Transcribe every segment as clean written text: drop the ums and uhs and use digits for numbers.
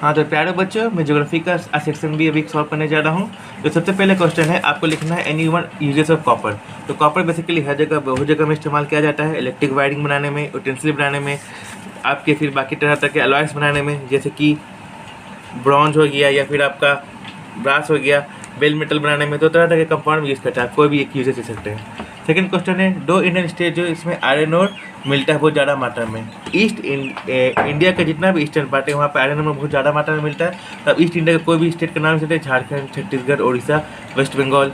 हाँ तो प्यारे बच्चों, मैं ज्योग्राफी का सेक्शन भी अभी सॉल्व करने जा रहा हूँ। तो सबसे पहले क्वेश्चन है, आपको लिखना है any one uses of copper. तो कॉपर बेसिकली हर जगह बहुत जगह में इस्तेमाल किया जाता है, इलेक्ट्रिक वायरिंग बनाने में, यूटेंसिल बनाने में, आपके फिर बाकी तरह तरह के अलॉयस बनाने में, जैसे कि ब्रॉन्ज हो गया या फिर आपका ब्रास हो गया, बेल मेटल बनाने में। तो तरह तरह के कंपाउंड में यूज़ करता है, कोई भी एक यूजेस दे सकते हैं। सेकंड क्वेश्चन है, दो इंडियन स्टेट जो इसमें आयरन और मिलता है बहुत ज़्यादा मात्रा में। इंडिया का जितना भी ईस्टर्न पार्ट है वहाँ पे आयरन और बहुत ज़्यादा मात्रा में मिलता है। अब ईस्ट इंडिया का कोई भी स्टेट का नाम सकते हैं, झारखंड, छत्तीसगढ़, उड़ीसा, वेस्ट बंगाल।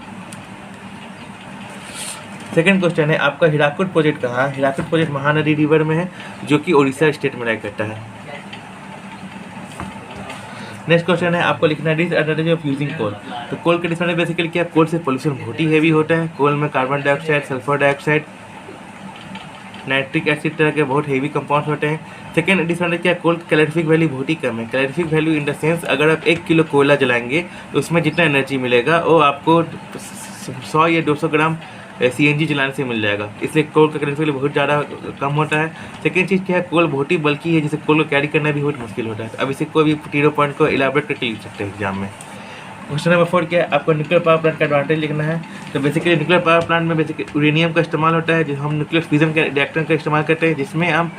सेकंड क्वेश्चन है आपका, हीराकुड प्रोजेक्ट कहाँ है? हीराकुड प्रोजेक्ट महानदी रिवर में है, जो कि उड़ीसा स्टेट में लाइक करता है। नेक्स्ट क्वेश्चन है, आपको लिखना है डिसएडवांटेज ऑफ यूजिंग कोल। तो कोल का डिसएडवांटेज बेसिकली क्या है? कोल से पोल्यूशन बहुत ही हैवी होता है। कोल में carbon dioxide, sulphur dioxide, nitric acid तरह के बहुत हेवी कंपाउंड्स होते हैं। सेकेंड डिसएडवांटेज क्या है? कोल की कैलोरीफिक वैल्यू बहुत ही कम है। Calorific value in the sense, अगर आप 1 किलो कोयला जलाएंगे तो उसमें जितना एनर्जी मिलेगा वो आपको 100 या 200 ग्राम CNG जलाने से मिल जाएगा। इसलिए कोल का कैलोरीफिक वैल्यू बहुत ज़्यादा कम होता है। सेकेंड चीज़ क्या है? कोल बहुत ही बल्कि है, जिसे कोल को कैरी करना भी बहुत मुश्किल होता है। अब इसे कोई भी 0 पॉइंट को इलाबरेट करके लिख सकते हैं एग्जाम में। क्वेश्चन नंबर 4 क्या है? आपको न्यूक्लियर पावर प्लांट का एडवांटेज लिखना है। तो बेसिकली न्यूक्लियर पावर प्लांट में बेसिकली यूरेनियम का इस्तेमाल होता है, जो हम न्यूक्लियर फिजन के रिएक्टर का इस्तेमाल करते हैं, जिसमें हम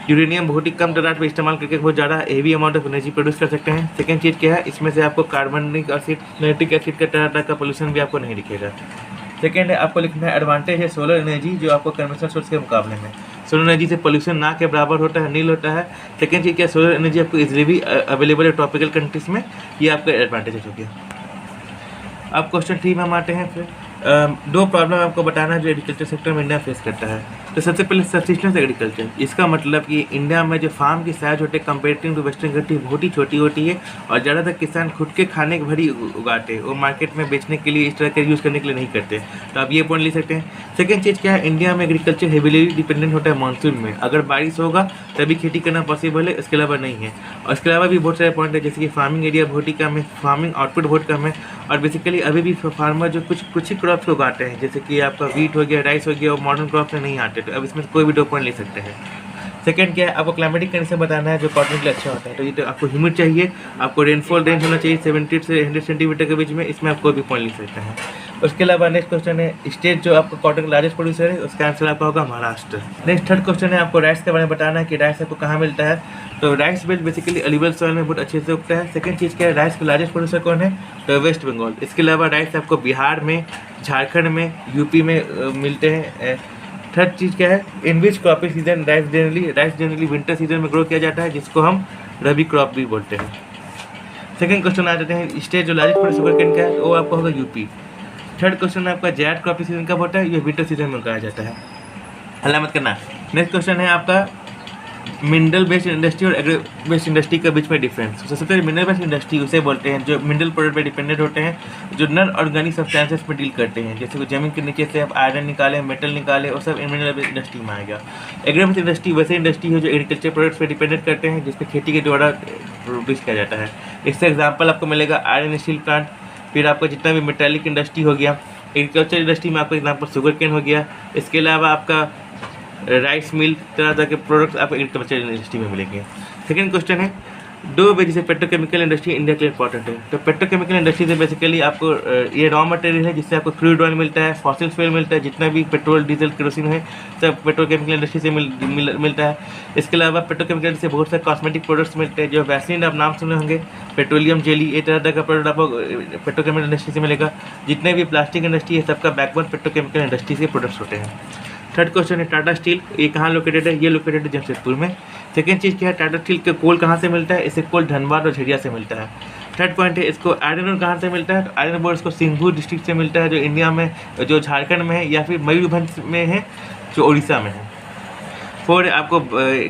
यूरेनियम बहुत ही कम तादाद में इस्तेमाल करके बहुत ज़्यादा heavy amount of energy produce कर सकते हैं। सेकंड चीज़ क्या है? इसमें से आपको कार्बनिक एसिड, नाइट्रिक एसिड का तरह का पोल्यूशन भी आपको नहीं दिखेगा। सेकेंड है, आपको लिखना है एडवांटेज है सोलर एनर्जी, जो आपको कन्वेंशनल सोर्स के मुकाबले में सोलर एनर्जी से पोल्यूशन ना के बराबर होता है, नील होता है। सेकेंड चीज़ क्या, सोलर एनर्जी आपको इजीली भी अवेलेबल है ट्रॉपिकल कंट्रीज में, ये आपका एडवांटेज हो गया। अब क्वेश्चन 3 में हम आते हैं। फिर दो प्रॉब्लम आपको बताना है जो एग्रीकल्चर सेक्टर में इंडिया फेस करता है। तो सबसे पहले सब्सिस्टेंस एग्रीकल्चर। इसका मतलब कि इंडिया में जो फार्म की साइज होती है कंपेरेटिव टू वेस्टर्न कंट्री बहुत ही छोटी होती है, और ज़्यादातर किसान खुद के खाने के भरी उगाते हैं, वो मार्केट में बेचने के लिए इस तरह के यूज़ करने के लिए नहीं करते। तो आप ये पॉइंट ले सकते हैं। सेकेंड चीज़ क्या है? इंडिया में एग्रीकल्चर हेवीली डिपेंडेंट होता है मानसून में। अगर बारिश होगा तभी खेती करना पॉसिबल है, इसके अलावा नहीं है। और इसके अलावा भी बहुत सारे पॉइंट है, जैसे कि फार्मिंग एरिया बहुत ही कम है, फार्मिंग आउटपुट बहुत कम है, और बेसिकली अभी भी फार्मर जो कुछ ही क्रॉप्स उगाते हैं, जैसे कि आपका वीट हो गया, राइस हो गया, और मॉडर्न क्रॉप्स में नहीं आते। तो अब इसमें कोई भी 2 पॉइंट ले सकते हैं। सेकंड क्या है? आपको क्लाइमेटिक कंडीशन बताना है जो कॉटन के लिए अच्छा होता है। तो ये तो आपको ह्यूमिड चाहिए, आपको रेनफॉल रेंज होना चाहिए 70 से 100 सेंटीमीटर के बीच में, इसमें आप कोई भी पॉइंट ले सकते हैं। उसके अलावा नेक्स्ट क्वेश्चन है, स्टेट जो आपका कॉटन का लार्जेस्ट प्रोड्यूसर है, उसका आंसर आपका होगा महाराष्ट्र। नेक्स्ट थर्ड क्वेश्चन है, आपको राइस के बारे में बताना है कि राइस आपको कहाँ मिलता है। तो राइस बेल्ट बेसिकली अलीवल सॉइल में बहुत अच्छे से उगता है। सेकंड चीज़ क्या है? राइस का लार्जेस्ट प्रोड्यूसर कौन है? तो वेस्ट बंगाल। इसके अलावा राइस आपको बिहार में, झारखंड में, यूपी में मिलते हैं। थर्ड चीज़ क्या है? In which cropping season rice generally winter season में ग्रो किया जाता है, जिसको हम रबी क्रॉप भी बोलते हैं। सेकंड क्वेश्चन आ जाते हैं, स्टेट जो लार्जेस्ट प्रोड्यूसर शुगर केन का है वो आपका होगा यूपी। थर्ड क्वेश्चन आपका जायद क्रॉपिंग सीजन कब होता है? ये विंटर सीजन में उगाया जाता है, हल्ला मत करना। नेक्स्ट क्वेश्चन है आपका मिनरल बेस्ड इंडस्ट्री और एग्रो बेस्ड इंडस्ट्री के बीच में डिफरेंस। सबसे पहले मिनरल बेस्ड इंडस्ट्री उसे बोलते हैं जो मिनरल प्रोडक्ट पर डिपेंडेंट होते हैं, जो नॉन ऑर्गेनिक सब्सटेंसेस पर डील करते हैं, जैसे कि जमीन के नीचे से आप आयरन निकालें, मेटल निकालें, और सब मिनरल बेस्ड इंडस्ट्री में आएगा। एग्रो बेस्ड इंडस्ट्री वैसे इंडस्ट्री है जो एग्रीकल्चर प्रोडक्ट्स पर डिपेंडेंट करते हैं, जिसपे खेती के द्वारा प्रोड्यूस किया जाता है। इससे एग्जाम्पल आपको मिलेगा आयरन स्टील प्लांट, फिर आपका जितना भी मेटालिक इंडस्ट्री हो गया। एग्रीकल्चर इंडस्ट्री में आपका एग्जाम्पल शुगर केन हो गया। इसके अलावा आपका राइस मिल, तरह तरह के प्रोडक्ट्स आपको एग्रीकल्चर इंडस्ट्री में मिलेंगे। सेकंड क्वेश्चन है, दो वजह से पेट्रोकेमिकल इंडस्ट्री इंडिया के लिए इंपॉर्टेंट है। तो पेट्रोकेमिकल इंडस्ट्री से बेसिकली आपको ये रॉ मटेरियल है, जिससे आपको क्रूड ऑयल मिलता है, फॉसिल फ्यूल मिलता है, जितना भी पेट्रोल, डीजल, केरोसिन है सब पेट्रोकेमिकल इंडस्ट्री से मिलता है। इसके अलावा पेट्रोकेमिकल से बहुत सारे कॉस्मेटिक प्रोडक्ट्स मिलते हैं, जो वैक्सीन आप नाम सुने होंगे, पेट्रोलियम जेली, ये तरह का प्रोडक्ट आपको पेट्रोकेमिकल इंडस्ट्री से मिलेगा। जितने भी प्लास्टिक इंडस्ट्री है सबका बैकबोन पेट्रोकेमिकल इंडस्ट्री से प्रोडक्ट्स होते हैं। थर्ड क्वेश्चन है टाटा स्टील, ये कहाँ लोकेटेड है? ये लोकेटेड है जमशेदपुर में। सेकंड चीज़ क्या है? टाटा स्टील के कोल कहाँ से मिलता है? इसे कोल धनबाद और झरिया से मिलता है। थर्ड पॉइंट है, इसको आयरन ओर कहाँ से मिलता है? तो आयरन ओर इसको सिंघू डिस्ट्रिक्ट से मिलता है, जो इंडिया में, जो झारखंड में है, या फिर मयूरभंज में है, जो उड़ीसा में है। फोर, आपको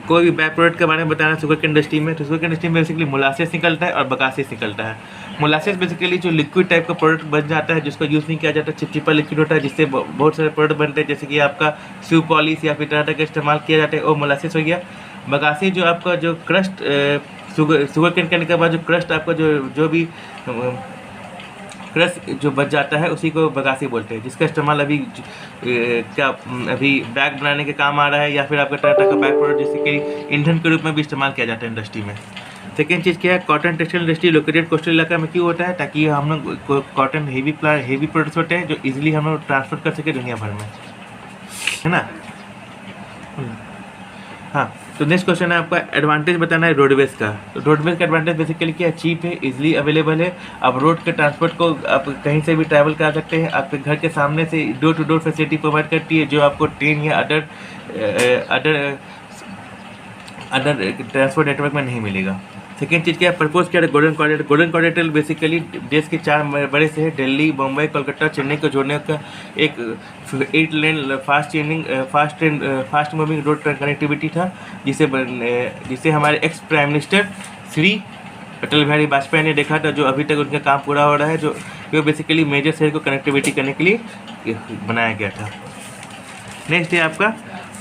कोई भी बैक प्रोडक्ट के बारे में बताना शुगर के इंडस्ट्री में। तो शुगर के इंडस्ट्री में बेसिकली मोलासेस निकलता है और बगासेस निकलता है। मोलासेस बेसिकली जो लिक्विड टाइप का प्रोडक्ट बन जाता है, जिसको यूज़ नहीं किया जाता, चिपचिपा लिक्विड होता है, जिससे बहुत सारे प्रोडक्ट बनते हैं, जैसे कि आपका शू पॉलिश या फिर तरह का इस्तेमाल किया जाता है, वो मोलासेस हो गया। बगासी जो आपका जो क्रस्ट शुगर केन करने के बाद जो क्रस्ट आपका जो भी क्रस्ट जो बच जाता है उसी को बगासी बोलते हैं, जिसका इस्तेमाल अभी बैग बनाने के काम आ रहा है, या फिर आपका तरह का बैग प्रोडक्ट जैसे कि ईंधन के रूप में भी इस्तेमाल किया जाता है इंडस्ट्री में। सेकेंड चीज़ क्या है, cotton textile industry located coastal इलाका में क्यों होता है, ताकि हम लोग कॉटन हेवी प्रोडक्ट्स होते हैं जो इजीली हम लोग ट्रांसपोर्ट कर सके दुनिया भर में, है ना। हाँ, तो नेक्स्ट क्वेश्चन है आपका एडवांटेज बताना है रोडवेज का। तो रोडवेज का एडवांटेज बेसिकली क्या है, चीप है, इजीली अवेलेबल है। आप रोड के ट्रांसपोर्ट को आप कहीं से भी ट्रैवल कर सकते हैं। आपके घर के सामने से door to door facility provide करती है, जो आपको ट्रेन या अदर ट्रांसपोर्ट नेटवर्क में नहीं मिलेगा। सेकेंड चीज़ क्या है, पर्पज़ क्या है, golden corridor. Golden corridor basically देश के 4 बड़े शहर दिल्ली, मुंबई, कोलकाता, चेन्नई को जोड़ने का एक 8 लेन फास्ट मूविंग रोड कनेक्टिविटी था, जिसे हमारे ex prime minister Shri Atal Bihari Vajpayee ने देखा था, जो अभी तक उनका काम पूरा हो रहा है, जो बेसिकली मेजर शहर को कनेक्टिविटी करने के लिए बनाया गया था। नेक्स्ट है आपका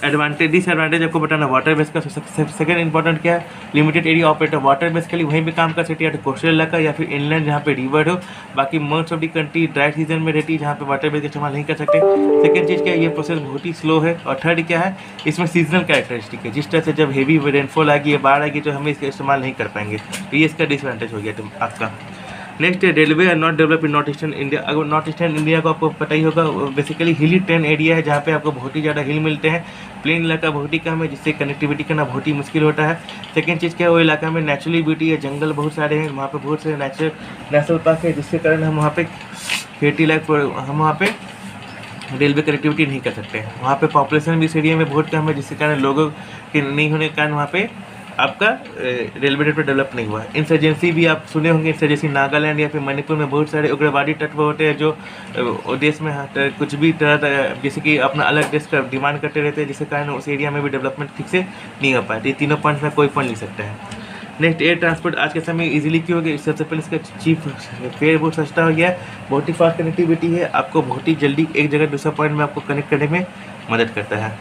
एडवांटेज डिसएडवांटेज आपको बताना वाटर बेस का। सेकंड इंपॉर्टेंट क्या है, limited area operator. Water basically वहीं पे काम कर सकती है, या तो कोस्टल इलाका या फिर इनलैंड जहाँ पे रिवर हो। बाकी most of the country dry season में रहती है, जहाँ पे वाटर बेस का इस्तेमाल नहीं कर सकते। सेकंड चीज़ क्या है, ये प्रोसेस बहुत ही स्लो है। और थर्ड क्या है, इसमें सीजनल कैरेक्टरिस्टिक है, जिस तरह से जब हेवी रेनफॉल आएगी या बाढ़ आएगी तो हम इसका इस्तेमाल नहीं कर पाएंगे, तो ये इसका डिसएडवांटेज हो गया तो आपका। नेक्स्ट है railway are not develop in north eastern India. अगर नॉर्थ ईस्टर्न इंडिया को आपको पता ही होगा, बेसिकली हिली ट्रेन एरिया है, जहाँ पे आपको बहुत ही ज़्यादा हिल मिलते हैं। प्लेन इलाका बहुत ही कम है, जिससे कनेक्टिविटी करना बहुत ही मुश्किल होता है। सेकेंड चीज़ क्या है, वो इलाका में नेचुरली ब्यूटी है, जंगल बहुत सारे हैं, वहाँ पे बहुत सारे नेचुरल पार्क है, जिसके कारण हम वहाँ पे खेती लाइफ हम वहाँ पे रेलवे कनेक्टिविटी नहीं कर सकते हैं। वहाँ पे पॉपुलेशन भी इस एरिया में बहुत कम है, जिसके कारण लोगों के नहीं होने के कारण वहाँ पे आपका रेलवे नेटवर्क डेवलप नहीं हुआ है। इंसर्जेंसी भी आप सुने होंगे, इंसर्जेंसी नागालैंड या फिर मणिपुर में बहुत सारे उग्रवादी तत्व होते हैं, जो देश में कुछ भी तरह जैसे कि अपना अलग देश का डिमांड करते रहते हैं, जिसके कारण उस एरिया में भी डेवलपमेंट ठीक से नहीं हो पाती। तीनों पॉइंट में कोई पॉइंट नहीं सकता है। नेक्स्ट, एयर ट्रांसपोर्ट आज के समय इजीली क्यों हो गया, सबसे पहले इसका चीप फेयर बहुत सस्ता हो गया है, बहुत ही फास्ट कनेक्टिविटी है, आपको बहुत ही जल्दी एक जगह दूसरा पॉइंट में आपको कनेक्ट करने में मदद करता है।